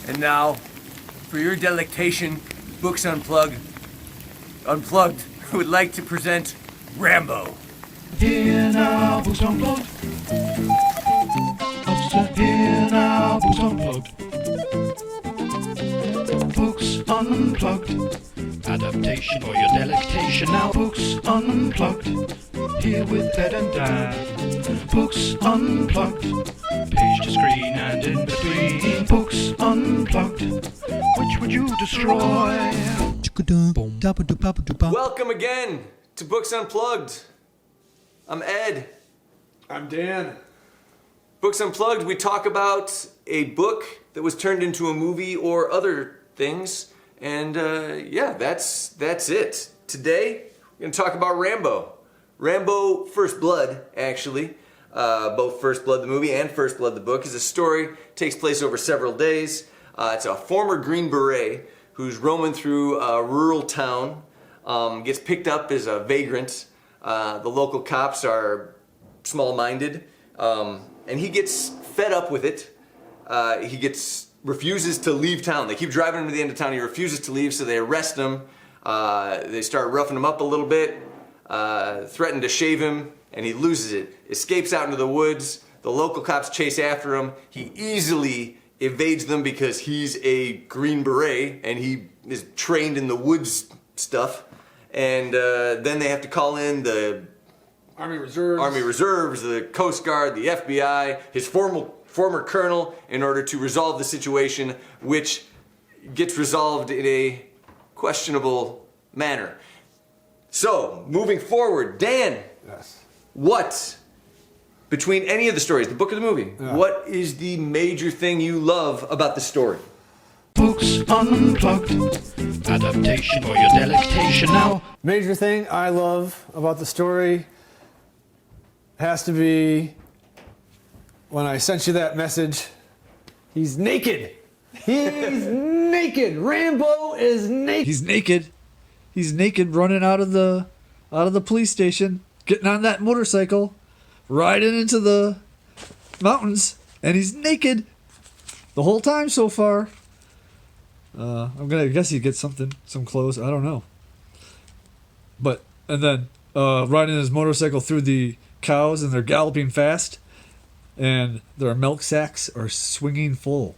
And now, for your delectation, Books Unplugged, would like to present Rambo. Here now, Books Unplugged. Here now, Books Unplugged. Books Unplugged. Adaptation for your delectation. Now, Books Unplugged. Here with Ed and Dan. Books Unplugged. Page to screen and in between. Books Unplugged. Which would you destroy? Welcome again to Books Unplugged. I'm Ed. I'm Dan. Books Unplugged, we talk about a book that was turned into a movie or other things. And that's it. Today, we're going to talk about Rambo. Rambo First Blood, actually. Both First Blood the movie and First Blood the book is a story. Takes place over several days. It's a former Green Beret who's roaming through a rural town, gets picked up as a vagrant. The local cops are small-minded, and he gets fed up with it. He refuses to leave town. They keep driving him to the end of town. He refuses to leave, so they arrest him. They start roughing him up a little bit, threaten to shave him, and he loses it. Escapes out into the woods. The local cops chase after him. He easily evades them because he's a Green Beret and he is trained in the woods stuff. And then they have to call in the Army Reserves, the Coast Guard, the FBI, his former colonel, in order to resolve the situation, which gets resolved in a questionable manner. So, moving forward, Dan. Yes. What, between any of the stories, the book or the movie, what is the major thing you love about the story? Books Unplugged. Adaptation for your delectation. Now, Major thing I love about the story has to be when I sent you that message. He's naked. He's naked. Rambo is naked. He's naked. He's naked running out of the police station, getting on that motorcycle, riding into the mountains, and he's naked the whole time so far. I guess he gets some clothes. I don't know. And then riding his motorcycle through the cows, and they're galloping fast, and their milk sacks are swinging full.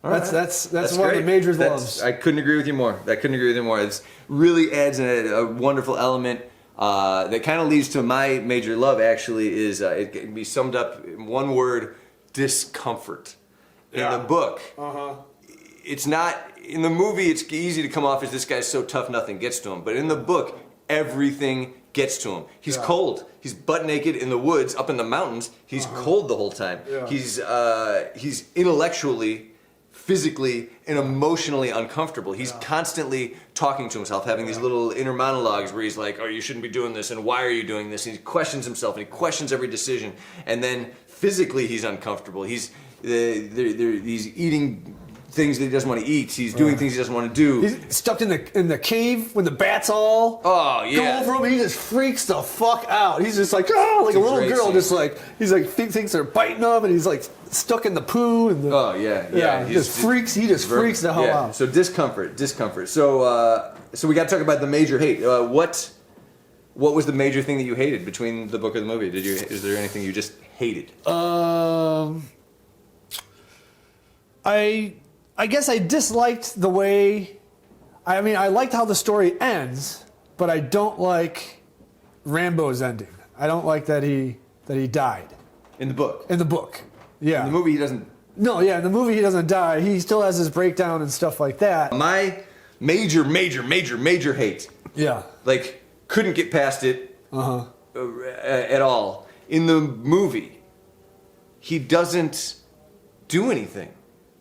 That's one great. of the major loves. I couldn't agree with you more. It really adds a wonderful element that kind of leads to my major love, actually, is it can be summed up in one word: discomfort. In the book, it's not, in the movie it's easy to come off as this guy's so tough nothing gets to him, but in the book everything gets to him. He's cold. He's butt naked in the woods up in the mountains. He's cold the whole time. He's intellectually, physically, and emotionally uncomfortable. He's constantly talking to himself, having these little inner monologues where he's like, oh, you shouldn't be doing this, and why are you doing this? And he questions himself, and he questions every decision. And then physically he's uncomfortable. He's eating things that he doesn't want to eat. He's doing things he doesn't want to do. He's stuck in the cave when the bats all go over him. He just freaks the fuck out. He's just like, oh, like a little girl, scene. Just like he's like thinks they're biting him, and he's like stuck in the poo. And he just freaks the hell out. So discomfort. So we got to talk about the major hate. What was the major thing that you hated between the book and the movie? Is there anything you just hated? I guess I disliked the way. I mean, I liked how the story ends, but I don't like Rambo's ending. I don't like that he died. In the book. Yeah. In the movie, he doesn't. No, yeah. In the movie, he doesn't die. He still has his breakdown and stuff like that. My major hate. Yeah. Like, couldn't get past it. At all. In the movie, he doesn't do anything.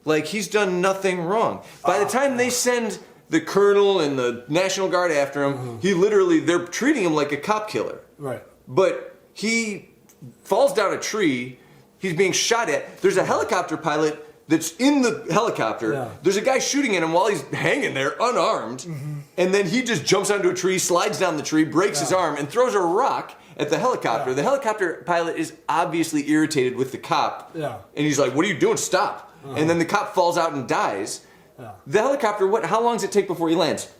Like, he's done nothing wrong. By the time they send the colonel and the National Guard after him, they're treating him like a cop killer. Right. But he falls down a tree, he's being shot at. There's a helicopter pilot that's in the helicopter. Yeah. There's a guy shooting at him while he's hanging there, unarmed. And then he just jumps onto a tree, slides down the tree, breaks his arm, and throws a rock at the helicopter. Yeah. The helicopter pilot is obviously irritated with the cop. Yeah. And he's like, what are you doing? Stop. And then the cop falls out and dies. Yeah. The helicopter, how long does it take before he lands?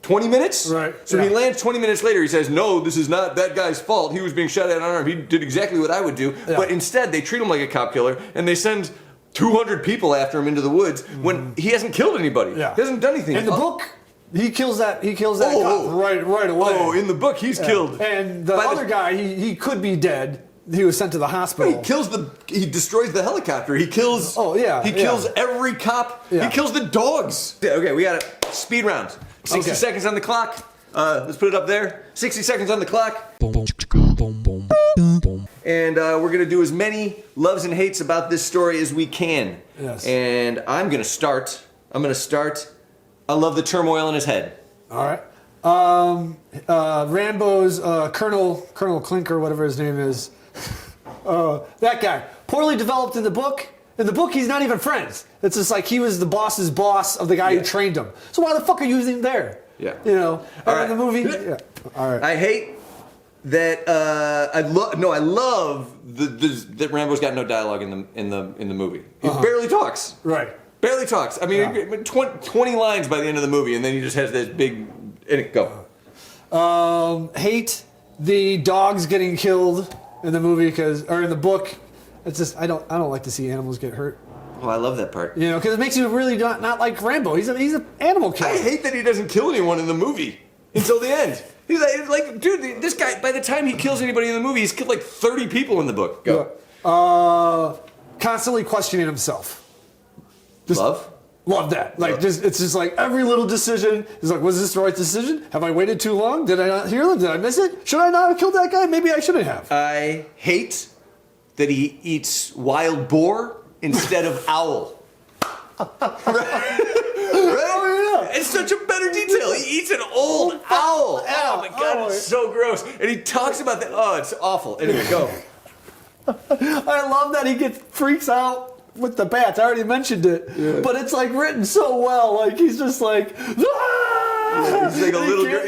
20 minutes? Right. So he lands 20 minutes later. He says, no, this is not that guy's fault. He was being shot at unarmed. He did exactly what I would do. Yeah. But instead, they treat him like a cop killer, and they send 200 people after him into the woods when he hasn't killed anybody. Yeah. He hasn't done anything. In the book, he kills that cop right away. Oh, in the book, he's killed. And the other guy, he could be dead. He was sent to the hospital. He destroys the helicopter. He kills. Oh, yeah. He kills every cop. Yeah. He kills the dogs. Yeah, okay, we got a speed round. 60 seconds on the clock. Let's put it up there. 60 seconds on the clock. And we're going to do as many loves and hates about this story as we can. Yes. And I'm going to start. I love the turmoil in his head. All right. Rambo's Colonel Clinker, whatever his name is. That guy. Poorly developed in the book. In the book, he's not even friends. It's just like he was the boss's boss of the guy who trained him. So why the fuck are you using him there? Yeah. You know, Right. in the movie. Yeah. All right. I hate that. I love that Rambo's got no dialogue in the movie. He barely talks. Right. Barely talks. I mean, 20 lines by the end of the movie, and then he just has this big. Go. Hate the dogs getting killed in the movie or in the book. It's just I don't like to see animals get hurt. Oh, I love that part. You know, because it makes you really not like Rambo. He's an animal killer. I hate that he doesn't kill anyone in the movie until the end. He's like, dude, this guy. By the time he kills anybody in the movie, he's killed like 30 people in the book. Go. Constantly questioning himself. Love that. Like, it's just like every little decision is like, was this the right decision? Have I waited too long? Did I not hear them? Did I miss it? Should I not have killed that guy? Maybe I shouldn't have. I hate that he eats wild boar instead of owl. Right? Oh, yeah. It's such a better detail. He eats an old owl. Oh my god, Oh, it's so gross. And he talks about that. Oh, it's awful. Anyway, go. I love that he freaks out with the bats. I already mentioned it, but it's like written so well. Like he's just like, Yeah, he's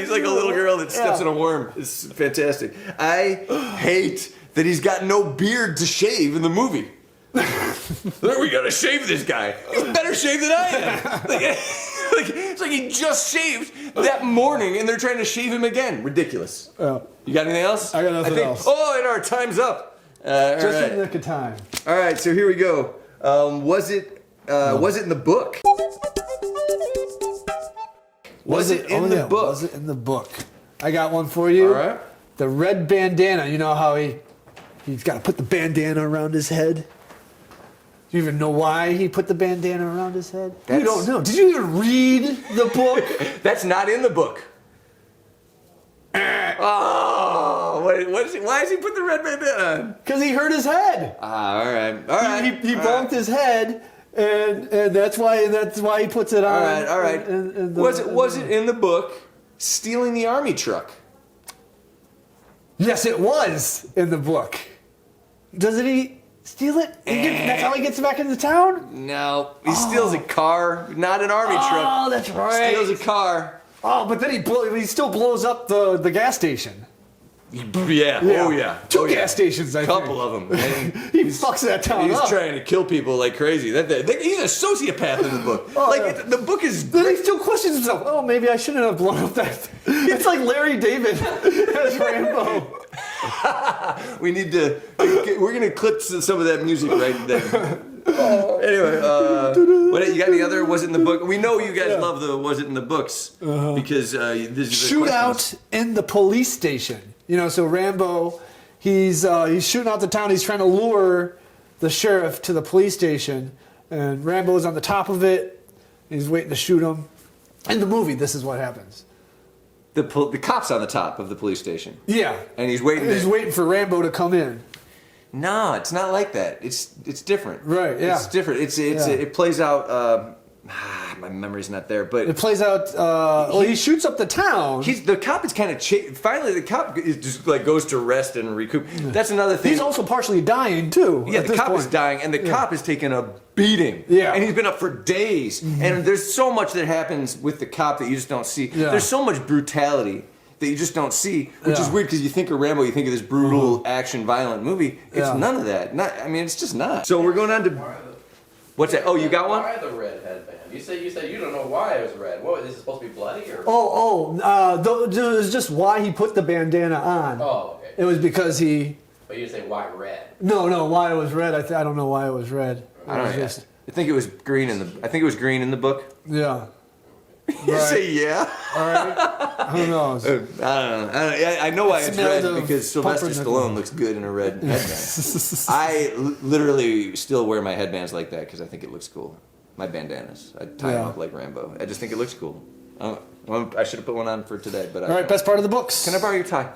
like a little girl that steps in a worm. It's fantastic. I hate that he's got no beard to shave in the movie. We gotta shave this guy. He's better shaved than I am. It's like he just shaved that morning and they're trying to shave him again. Ridiculous. Oh. You got anything else? I got nothing else. Oh, and our time's up. Just all right. in the nick of time. All right, so here we go. Was it in the book? Was it in the book? Was it in the book? I got one for you. All right. The red bandana. You know how he's got to put the bandana around his head? Do you even know why he put the bandana around his head? You don't know. Did you even read the book? That's not in the book. Oh, why does he put the red bandana on? Because he hurt his head. All right. He bumped his head, and that's why he puts it on. All right. Was it in the book stealing the army truck? Yes, it was in the book. Doesn't he steal it? That's how he gets back into town? No, he steals a car, not an army truck. Oh, that's right. Steals a car. Oh, but then he still blows up the gas station. Yeah. Oh yeah. Two gas stations, I think. Couple of them. And he fucks that town he's up. trying to kill people like crazy. He's a sociopath in the book. The book is. Then he still questions himself. Oh, maybe I shouldn't have blown up that. It's like Larry David as Rambo. We need to. We're gonna clip some of that music right then. Anyway, what you got? Any other? Was it in the book? We know you guys love the was it in the books because this is the Shootout in the police station. You know, so Rambo, he's shooting out the town. He's trying to lure the sheriff to the police station, and Rambo's on the top of it. He's waiting to shoot him. In the movie, this is what happens. The cop's on the top of the police station. Yeah, and he's waiting. He's waiting for Rambo to come in. No, it's not like that. It's different. Right. Yeah. It's different. It plays out. My memory's not there, but it plays out. He shoots up the town. The cop is kind of finally the cop is just like goes to rest and recoup. That's another thing. He's also partially dying too. Yeah, the cop is dying, and the cop is taking a beating. Yeah, and he's been up for days. And there's so much that happens with the cop that you just don't see. Yeah. There's so much brutality that you just don't see, which is weird because you think of Rambo, you think of this brutal, action, violent movie. It's none of that. It's just not. So we're going on to... What's that? Oh, you got one? Why the red headband? You said you don't know why it was red. What, is it supposed to be bloody or? It was just why he put the bandana on. Oh, okay. It was because he... But you say why red? No, why it was red. I don't know why it was red. I don't know. I think it was green in the book. Yeah. You say yeah? All right. Who knows? I don't know. I know why it's red because Sylvester pumpernickel. Stallone looks good in a red headband. I literally still wear my headbands like that because I think it looks cool. My bandanas. I tie them up like Rambo. I just think it looks cool. I should have put one on for today, but All right, best part of the books. Can I borrow your tie?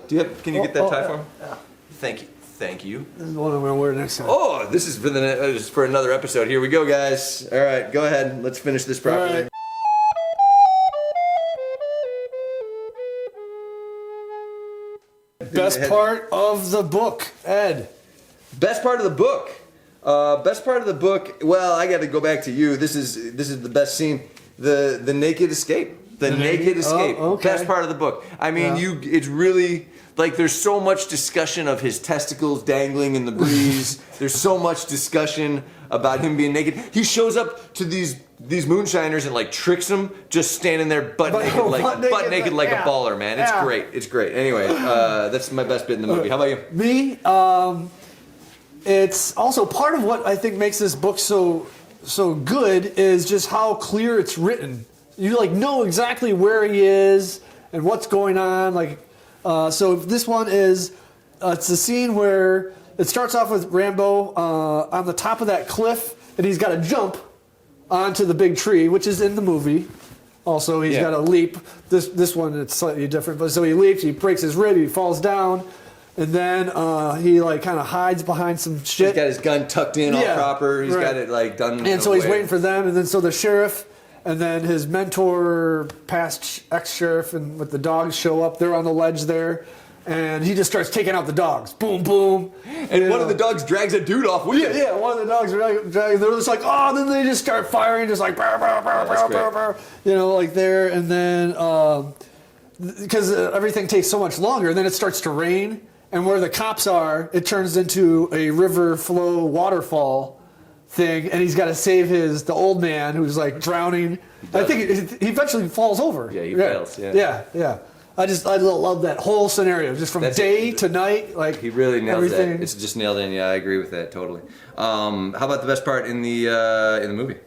Can you get that tie for me? Yeah. Thank you. This is the one I'm going to wear next time. Oh, this is for another episode. Here we go, guys. All right, go ahead. Let's finish this properly. All right. Best part of the book, Ed. Best part of the book. Best part of the book. Well, I got to go back to you. This is the best scene. The naked escape. The naked escape. Oh, okay. Best part of the book. I mean, it's really like there's so much discussion of his testicles dangling in the breeze. There's so much discussion about him being naked. He shows up to these moonshiners and like tricks them, just standing there butt naked like a baller, man. It's great. It's great. Anyway, that's my best bit in the movie. How about you? Me, it's also part of what I think makes this book so good is just how clear it's written. You like know exactly where he is and what's going on. Like, so this one is it's a scene where it starts off with Rambo on the top of that cliff, and he's got to jump onto the big tree, which is in the movie. Also, he's got to leap. This one it's slightly different, but so he leaps, he breaks his rib, he falls down. And then he like kind of hides behind some shit. He's got his gun tucked in all proper. He's got it like done. And so he's waiting for them. And then so the sheriff and then his mentor, past ex-sheriff, and with the dogs show up. They're on the ledge there. And he just starts taking out the dogs. Boom, boom. And one of the dogs drags a dude off with him. Yeah, one of the dogs they're just like, oh, and then they just start firing, just like, burr, burr, burr, burr, burr, burr, you know, like there. And then, because everything takes so much longer, and then it starts to rain. And where the cops are, it turns into a river flow waterfall thing, and he's got to save the old man who's like drowning. I think he eventually falls over. Yeah, he fails. Yeah. I love that whole scenario, just from day to night. Like he really nails everything. that. It's just nailed in. Yeah, I agree with that totally. How about the best part in the movie?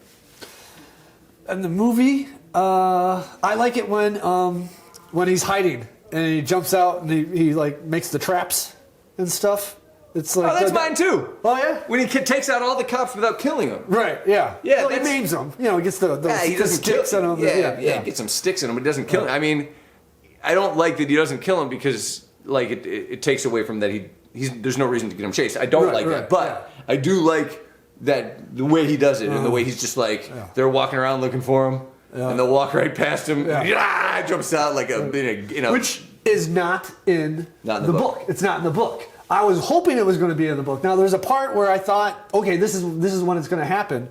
In the movie, I like it when he's hiding. And he jumps out and he like makes the traps and stuff. It's like that's mine too. Oh yeah, when he takes out all the cops without killing them. Right. Yeah. Yeah. Well, he maims them. You know, he gets the he doesn't sticks kill on him. Yeah. He gets some sticks in him, but he doesn't kill him. I mean, I don't like that he doesn't kill him because like it takes away from that there's no reason to get him chased. I don't like that, but I do like that the way he does it and the way he's just like they're walking around looking for him. Yeah. And they'll walk right past him. Yeah. Jumps out like which is not in the book. It's not in the book. I was hoping it was going to be in the book. Now there's a part where I thought, okay, this is when it's going to happen,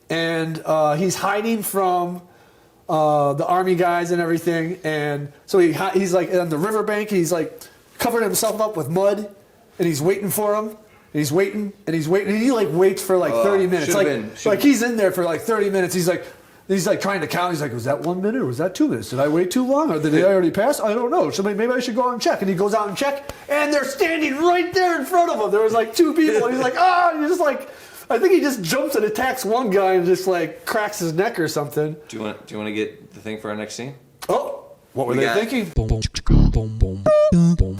and he's hiding from the army guys and everything, and so he's like on the riverbank. He's like covering himself up with mud, and he's waiting for him. And he's waiting, and he's waiting, and he like waits for like 30 minutes. Like he's in there for like 30 minutes. He's like trying to count. He's like, was that 1 minute or was that 2 minutes? Did I wait too long or did they already pass? I don't know. So maybe I should go out and check. And he goes out and check, and they're standing right there in front of him. There was like 2 people. And he's like, and he's just like, I think he just jumps and attacks one guy and just like cracks his neck or something. Do you want to get the thing for our next scene? Oh, what were they thinking?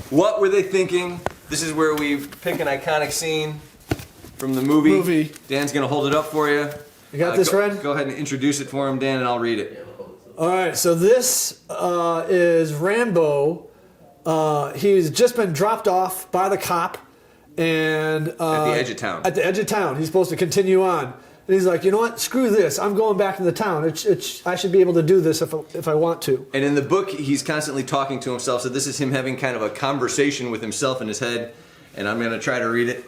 What were they thinking? This is where we pick an iconic scene from the movie. Dan's gonna hold it up for you. You got this, Red? Go ahead and introduce it for him, Dan, and I'll read it. All right, so this is Rambo. He's just been dropped off by the cop, and at the edge of town. At the edge of town, he's supposed to continue on, and he's like, you know what? Screw this. I'm going back to the town. I should be able to do this if I want to. And in the book, he's constantly talking to himself. So this is him having kind of a conversation with himself in his head, and I'm going to try to read it.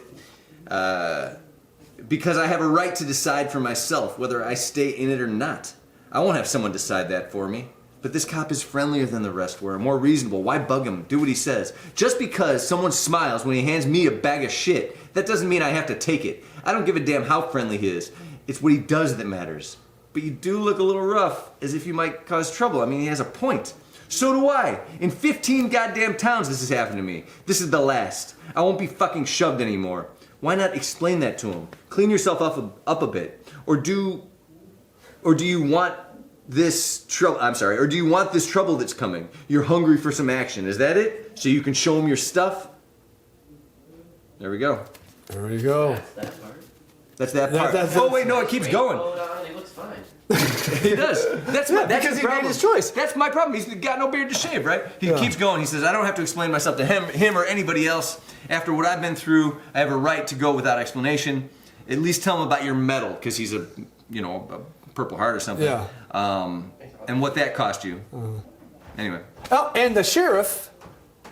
Because I have a right to decide for myself whether I stay in it or not. I won't have someone decide that for me. But this cop is friendlier than the rest were, more reasonable. Why bug him? Do what he says. Just because someone smiles when he hands me a bag of shit, that doesn't mean I have to take it. I don't give a damn how friendly he is. It's what he does that matters. But you do look a little rough, as if you might cause trouble. I mean, he has a point. So do I. In 15 goddamn towns this has happened to me. This is the last. I won't be fucking shoved anymore. Why not explain that to him? Clean yourself up a bit. Or do you want this trouble? I'm sorry. Or do you want this trouble that's coming? You're hungry for some action. Is that it? So you can show him your stuff? There we go. There we go. That's that part. That's that part. Oh wait, no, it keeps going. Hold on, he looks fine. He does. That's because he made his choice. That's my problem. He's got no beard to shave, right? He keeps going. He says, I don't have to explain myself to him or anybody else. After what I've been through, I have a right to go without explanation. At least tell him about your medal, because he's a Purple Heart or something. Yeah. And what that cost you. Anyway. Oh, and the sheriff,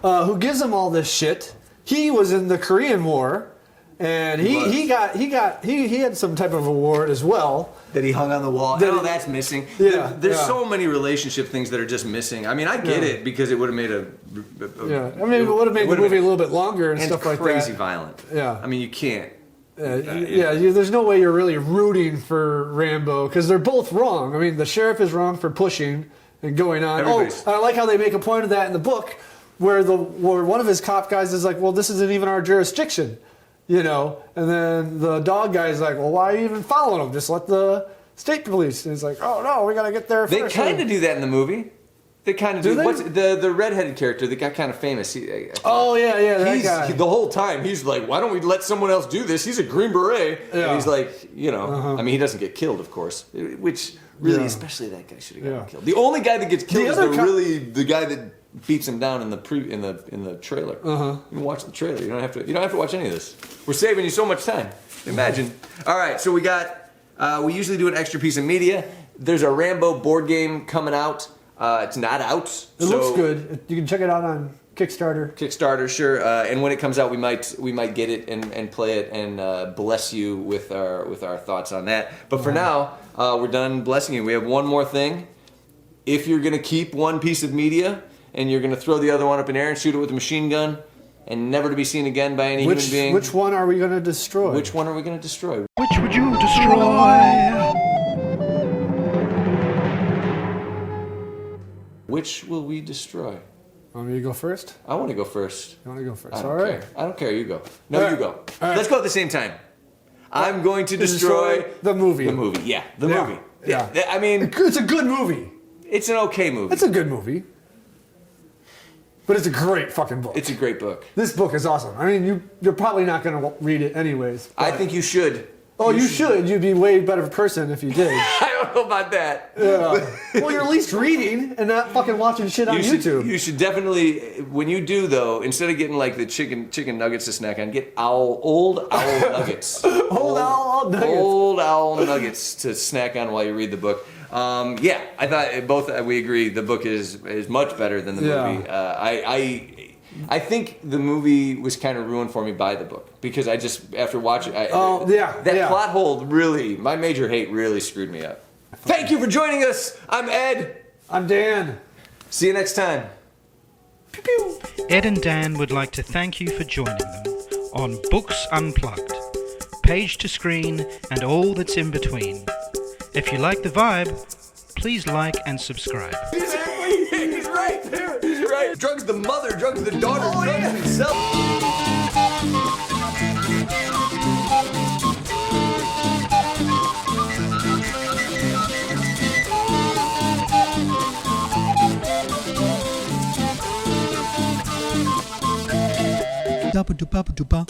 who gives him all this shit, he was in the Korean War, and he had some type of award as well. That he hung on the wall. Oh, that's missing. Yeah, There's so many relationship things that are just missing. I mean, I get it, because it would have made I mean, it would have made the movie a little bit longer and stuff like that. Crazy violent. Yeah. I mean, you can't. There's no way you're really rooting for Rambo, because they're both wrong. I mean, the sheriff is wrong for pushing and going on. I like how they make a point of that in the book, where one of his cop guys is like, well, this isn't even our jurisdiction. And then the dog guy's like, well, why are you even following him? Just let the state police. And he's like, oh no, we gotta get there first. They kind of do that in the movie. They kind of do. They? What's the redheaded character that got kind of famous? That guy. The whole time he's like, why don't we let someone else do this? He's a Green Beret. Yeah. And he's like, I mean, he doesn't get killed, of course. Which really, especially that guy should have gotten killed. The only guy that gets killed is the guy that beats him down in the trailer. You can watch the trailer. You don't have to watch any of this. We're saving you so much time. Imagine. All right, so we got. We usually do an extra piece of media. There's a Rambo board game coming out. It's not out. It looks good. You can check it out on Kickstarter, sure. And when it comes out, we might get it and play it and bless you with our thoughts on that. But for now, we're done blessing you. We have one more thing. If you're gonna keep one piece of media and you're gonna throw the other one up in the air and shoot it with a machine gun, and never to be seen again by any human being, which one are we gonna destroy? Which one are we gonna destroy? Which would you destroy? Which will we destroy? Want me to go first? I want to go first. You want to go first? I don't All care. right. I don't care. You go. No, All you right. go. All right. Let's go at the same time. I'm going to destroy the movie. The movie. Yeah, the movie. Yeah. I mean, it's a good movie. It's an okay movie. It's a good movie. But it's a great fucking book. It's a great book. This book is awesome. I mean, you're probably not going to read it anyways. I think you should. Oh, you should. You'd be a way better person if you did. I don't know about that. Yeah. Well, you're at least reading and not fucking watching shit on YouTube. You should definitely, when you do though, instead of getting like the chicken nuggets to snack on, get old owl nuggets. Old owl nuggets to snack on while you read the book. I thought we agree the book is much better than the movie. I think the movie was kind of ruined for me by the book, because I just, after watching that plot hole really, my major hate really screwed me up. Thank you for joining us. I'm Ed. I'm Dan. See you next time. Pew pew. Ed and Dan would like to thank you for joining them on Books Unplugged, page to screen and all that's in between. If you like the vibe, please like and subscribe. He's right there. He's right. Drugs the mother, drugs the daughter, drugs himself. Dabba-doo-babba-doo-ba.